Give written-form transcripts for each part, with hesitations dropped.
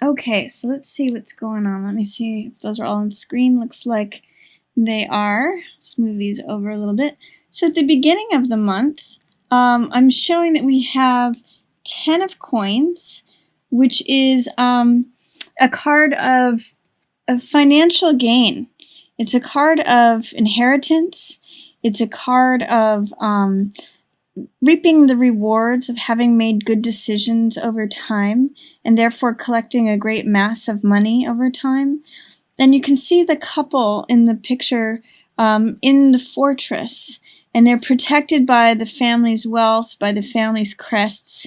Okay, so let's see what's going on. Let me see if those are all on screen. Looks like they are. Let's move these over a little bit. So at the beginning of the month, I'm showing that we have 10 of coins, which is a card of financial gain. It's a card of inheritance. It's a card of reaping the rewards of having made good decisions over time and therefore collecting a great mass of money over time. And you can see the couple in the picture in the fortress, and they're protected by the family's wealth, by the family's crests,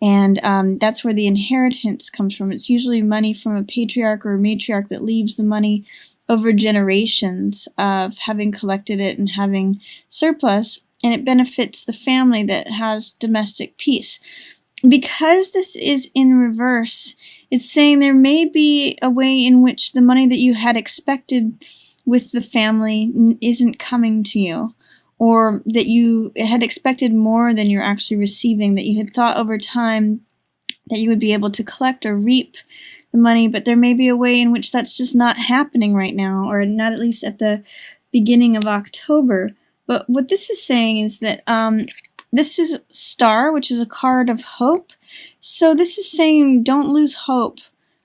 and that's where the inheritance comes from. It's usually money from a patriarch or a matriarch that leaves the money over generations of having collected it and having surplus, and it benefits the family that has domestic peace. Because this is in reverse, it's saying there may be a way in which the money that you had expected with the family isn't coming to you, or that you had expected more than you're actually receiving, that you had thought over time that you would be able to collect or reap the money, but there may be a way in which that's just not happening right now, or not at least at the beginning of October. But what this is saying is that this is Star, which is a card of hope. So this is saying don't lose hope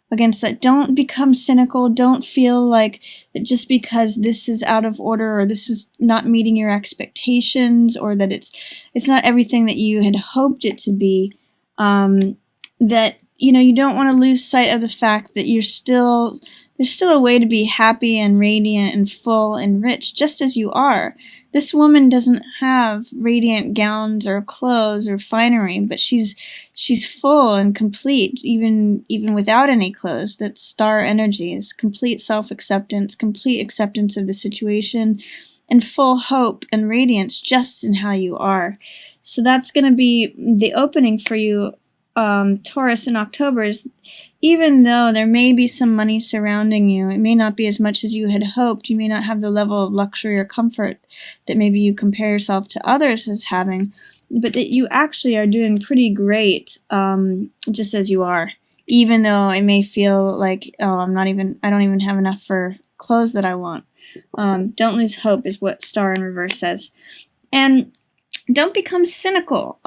against that. Don't become cynical. Don't feel like that just because this is out of order or this is not meeting your expectations or that it's not everything that you had hoped it to be. That you don't want to lose sight of the fact that there's still a way to be happy and radiant and full and rich just as you are. This woman doesn't have radiant gowns or clothes or finery, but she's full and complete even without any clothes. That Star energy is complete self-acceptance, complete acceptance of the situation, and full hope and radiance just in how you are. So that's going to be the opening for you, Taurus, in October. Is even though there may be some money surrounding you, it may not be as much as you had hoped. You may not have the level of luxury or comfort that maybe you compare yourself to others as having, but that you actually are doing pretty great, just as you are. Even though it may feel like, oh, I don't even have enough for clothes that I want. Don't lose hope is what Star in reverse says. And don't become cynical.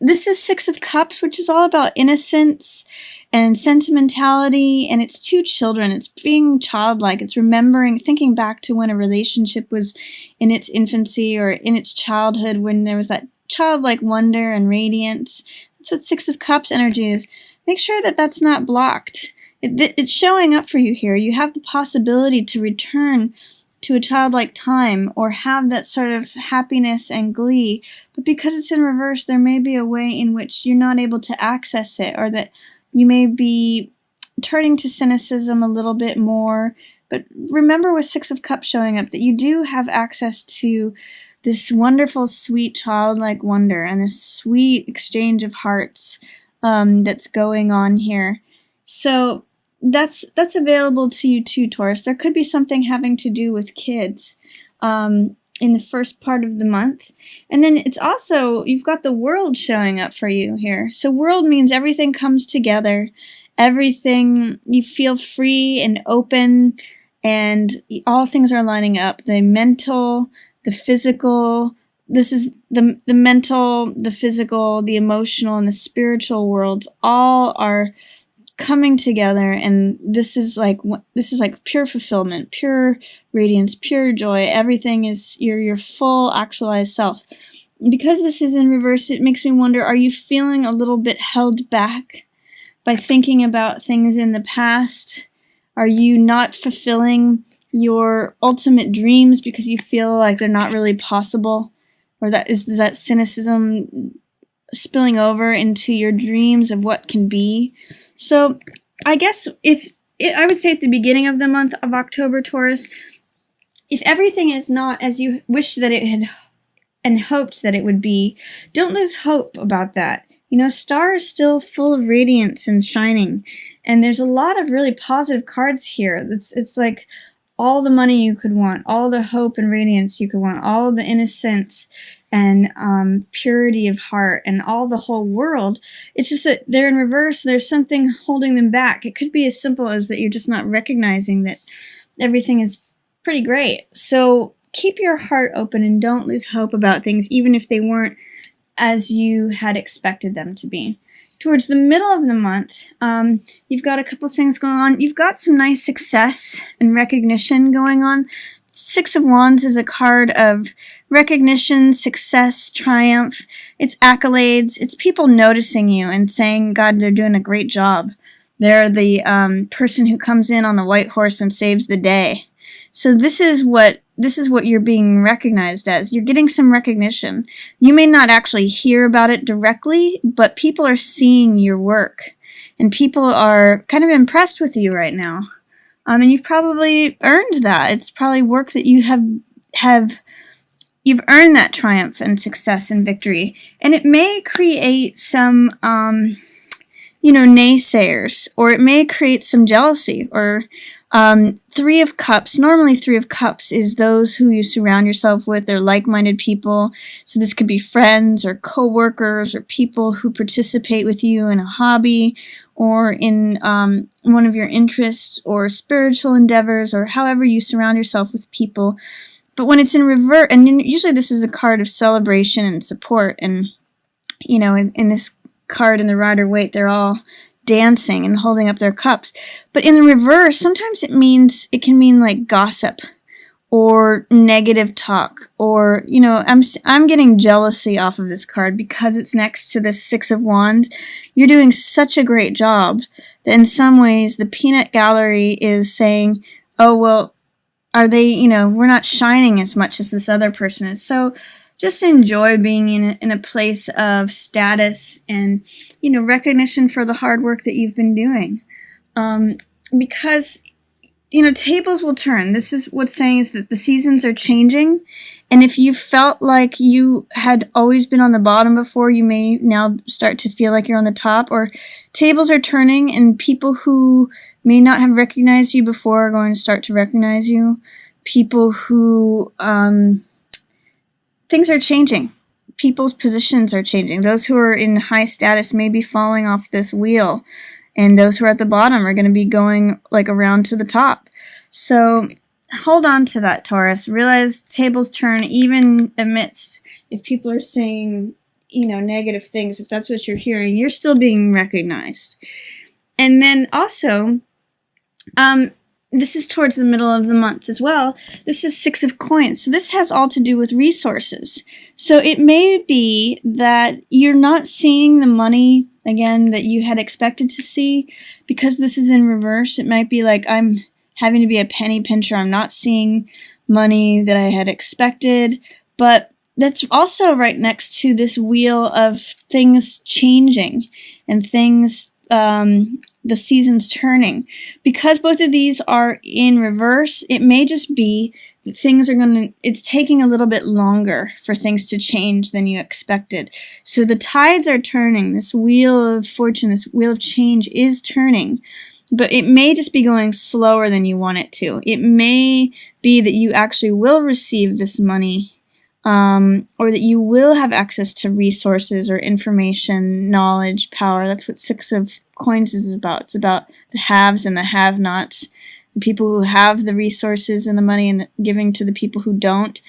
This is Six of Cups, which is all about innocence and sentimentality, and it's two children. It's being childlike. It's remembering, thinking back to when a relationship was in its infancy or in its childhood, when there was that childlike wonder and radiance. That's what Six of Cups energy is. Make sure that that's not blocked. It's showing up for you here. You have the possibility to return to a childlike time or have that sort of happiness and glee, but because it's in reverse, there may be a way in which you're not able to access it, or that you may be turning to cynicism a little bit more. But remember, with Six of Cups showing up, that you do have access to this wonderful, sweet, childlike wonder and this sweet exchange of hearts that's going on here. So that's available to you too, Taurus. There could be something having to do with kids in the first part of the month. And then it's also, you've got the World showing up for you here. So World means everything comes together. Everything, you feel free and open, and all things are lining up. The mental, the physical, this is the mental, the physical, the emotional, and the spiritual worlds all are coming together, and this is like pure fulfillment, pure radiance, pure joy. Everything is your full actualized self. Because this is in reverse, it makes me wonder, are you feeling a little bit held back by thinking about things in the past? Are you not fulfilling your ultimate dreams because you feel like they're not really possible? Or is that cynicism spilling over into your dreams of what can be? So I guess I would say at the beginning of the month of October, Taurus, if everything is not as you wish that it had and hoped that it would be, don't lose hope about that. Star is still full of radiance and shining, and there's a lot of really positive cards here. It's like all the money you could want, all the hope and radiance you could want, all the innocence and purity of heart and all the whole world. It's just that they're in reverse. There's something holding them back. It could be as simple as that you're just not recognizing that everything is pretty great. So keep your heart open and don't lose hope about things, even if they weren't as you had expected them to be. Towards the middle of the month, you've got a couple things going on. You've got some nice success and recognition going on. Six of Wands is a card of recognition, success, triumph. It's accolades. It's people noticing you and saying, God, they're doing a great job. They're the person who comes in on the white horse and saves the day. So this is what you're being recognized as. You're getting some recognition. You may not actually hear about it directly, but people are seeing your work, and people are kind of impressed with you right now. And you've probably earned that. It's probably work that you you've earned that triumph and success and victory. And it may create some naysayers, or it may create some jealousy, or Three of Cups. Normally, Three of Cups is those who you surround yourself with. They're like-minded people. So this could be friends or co-workers or people who participate with you in a hobby or in one of your interests or spiritual endeavors, or however you surround yourself with people. But when it's in reverse, and usually this is a card of celebration and support, and in this card in the Rider-Waite, they're all dancing and holding up their cups. But in the reverse, sometimes it can mean like gossip or negative talk, or I'm getting jealousy off of this card because it's next to the Six of Wands. You're doing such a great job that in some ways the peanut gallery is saying, oh well, are they, we're not shining as much as this other person is. So just enjoy being in a place of status and, recognition for the hard work that you've been doing. Because, tables will turn. This is what's saying is that the seasons are changing. And if you felt like you had always been on the bottom before, you may now start to feel like you're on the top. Or tables are turning, and people who may not have recognized you before are going to start to recognize you. People who... things are changing. People's positions are changing. Those who are in high status may be falling off this wheel, and those who are at the bottom are going to be going like around to the top. So hold on to that, Taurus. Realize tables turn even amidst, if people are saying, negative things, if that's what you're hearing, you're still being recognized. And then also, this is towards the middle of the month as well. This is Six of Coins. So this has all to do with resources. So it may be that you're not seeing the money, again, that you had expected to see. Because this is in reverse, it might be like I'm having to be a penny pincher. I'm not seeing money that I had expected. But that's also right next to this wheel of things changing and things... the seasons turning. Because both of these are in reverse, it may just be that it's taking a little bit longer for things to change than you expected. So the tides are turning. This wheel of fortune, this wheel of change is turning. But it may just be going slower than you want it to. It may be that you actually will receive this money, or that you will have access to resources or information, knowledge, power. That's what Six of Coins is about. It's about the haves and the have-nots, the people who have the resources and the money, and giving to the people who don't.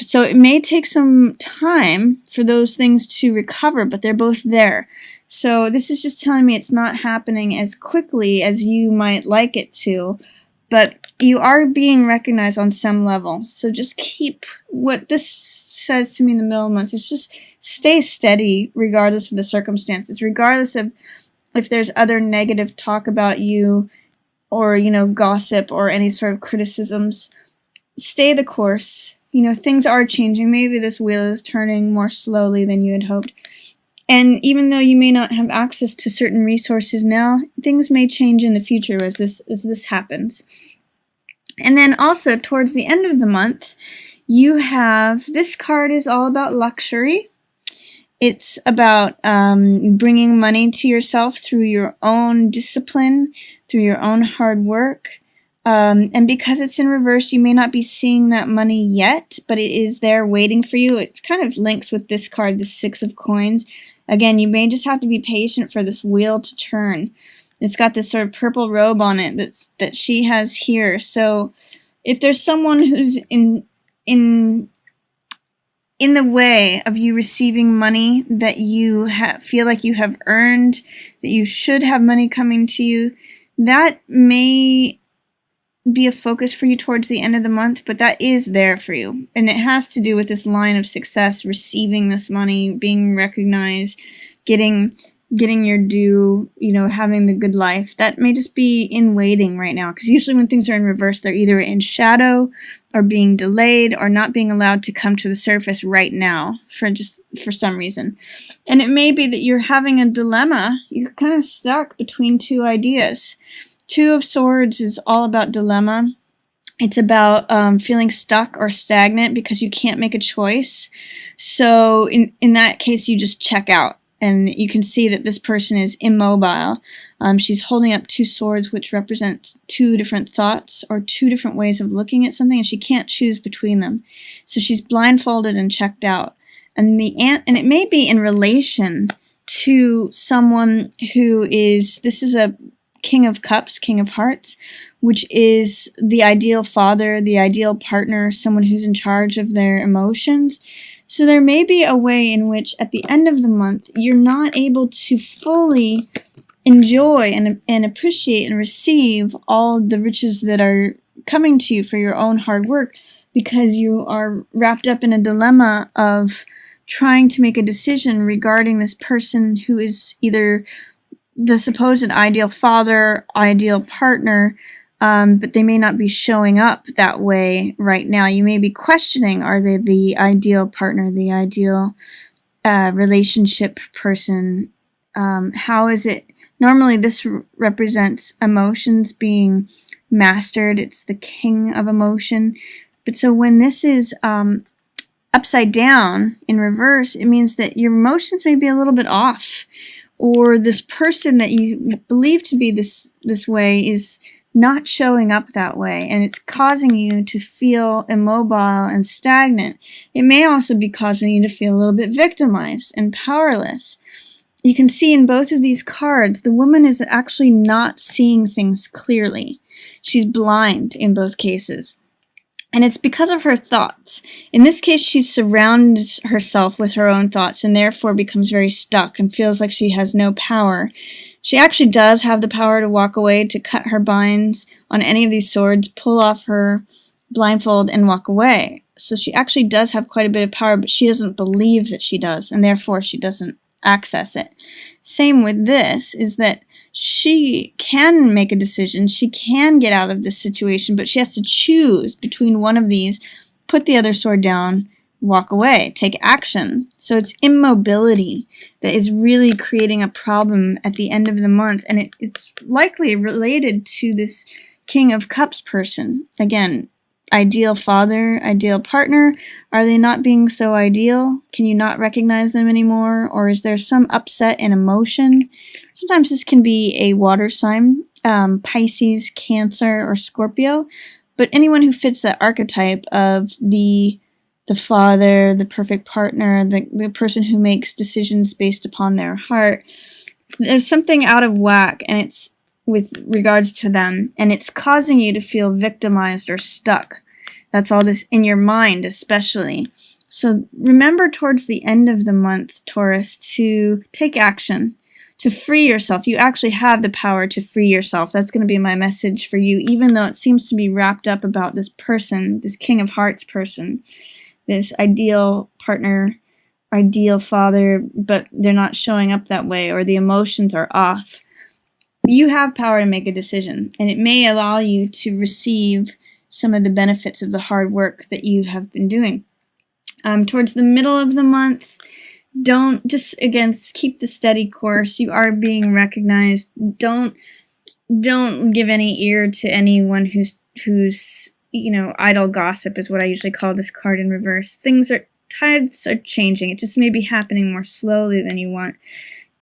So it may take some time for those things to recover, but they're both there. So this is just telling me it's not happening as quickly as you might like it to, but you are being recognized on some level. So just keep, what this says to me in the middle of the month is just stay steady regardless of the circumstances, regardless of if there's other negative talk about you or, gossip or any sort of criticisms. Stay the course. Things are changing. Maybe this wheel is turning more slowly than you had hoped. And even though you may not have access to certain resources now, things may change in the future as this happens. And then also, towards the end of the month, you have, this card is all about luxury. It's about bringing money to yourself through your own discipline, through your own hard work. And because it's in reverse, you may not be seeing that money yet, but it is there waiting for you. It kind of links with this card, the Six of Coins. Again, you may just have to be patient for this wheel to turn. It's got this sort of purple robe on it that she has here. So if there's someone who's in the way of you receiving money that you feel like you have earned, that you should have money coming to you, that may be a focus for you towards the end of the month, but that is there for you. And it has to do with this line of success, receiving this money, being recognized, getting your due, having the good life. That may just be in waiting right now, because usually when things are in reverse, they're either in shadow or being delayed or not being allowed to come to the surface right now for some reason. And it may be that you're having a dilemma. You're kind of stuck between two ideas. Two of Swords is all about dilemma. It's about feeling stuck or stagnant because you can't make a choice. So in that case, you just check out. And you can see that this person is immobile. She's holding up two swords, which represent two different thoughts or two different ways of looking at something, and she can't choose between them. So she's blindfolded and checked out. And it may be in relation to someone who is, this is a King of Cups, King of Hearts, which is the ideal father, the ideal partner, someone who's in charge of their emotions. So there may be a way in which at the end of the month, you're not able to fully enjoy and appreciate and receive all the riches that are coming to you for your own hard work, because you are wrapped up in a dilemma of trying to make a decision regarding this person who is either the supposed ideal father, ideal partner, but they may not be showing up that way right now. You may be questioning, are they the ideal partner, the ideal relationship person? How is it? Normally this represents emotions being mastered. It's the king of emotion. But so when this is upside down in reverse, it means that your emotions may be a little bit off. Or this person that you believe to be this way is not showing up that way, and it's causing you to feel immobile and stagnant. It may also be causing you to feel a little bit victimized and powerless. You can see in both of these cards, the woman is actually not seeing things clearly. She's blind in both cases. And it's because of her thoughts. In this case, she surrounds herself with her own thoughts and therefore becomes very stuck and feels like she has no power. She actually does have the power to walk away, to cut her binds on any of these swords, pull off her blindfold, and walk away. So she actually does have quite a bit of power, but she doesn't believe that she does, and therefore she doesn't access it. Same with this, is that she can make a decision, she can get out of this situation, but she has to choose between one of these, put the other sword down, walk away, take action. So it's immobility that is really creating a problem at the end of the month, and it's likely related to this King of Cups person. Again, ideal father, ideal partner. Are they not being so ideal? Can you not recognize them anymore? Or is there some upset in emotion? Sometimes this can be a water sign, Pisces, Cancer, or Scorpio. But anyone who fits that archetype of the father, the perfect partner, the person who makes decisions based upon their heart, there's something out of whack, and it's with regards to them, and it's causing you to feel victimized or stuck. That's all this in your mind, especially. So remember towards the end of the month, Taurus, to take action, to free yourself. You actually have the power to free yourself. That's going to be my message for you, even though it seems to be wrapped up about this person, this King of Hearts person, this ideal partner, ideal father, but they're not showing up that way, or the emotions are off. You have power to make a decision, and it may allow you to receive some of the benefits of the hard work that you have been doing. Towards the middle of the month, again, keep the steady course. You are being recognized. Don't give any ear to anyone who's idle gossip is what I usually call this card in reverse. Tides are changing. It just may be happening more slowly than you want.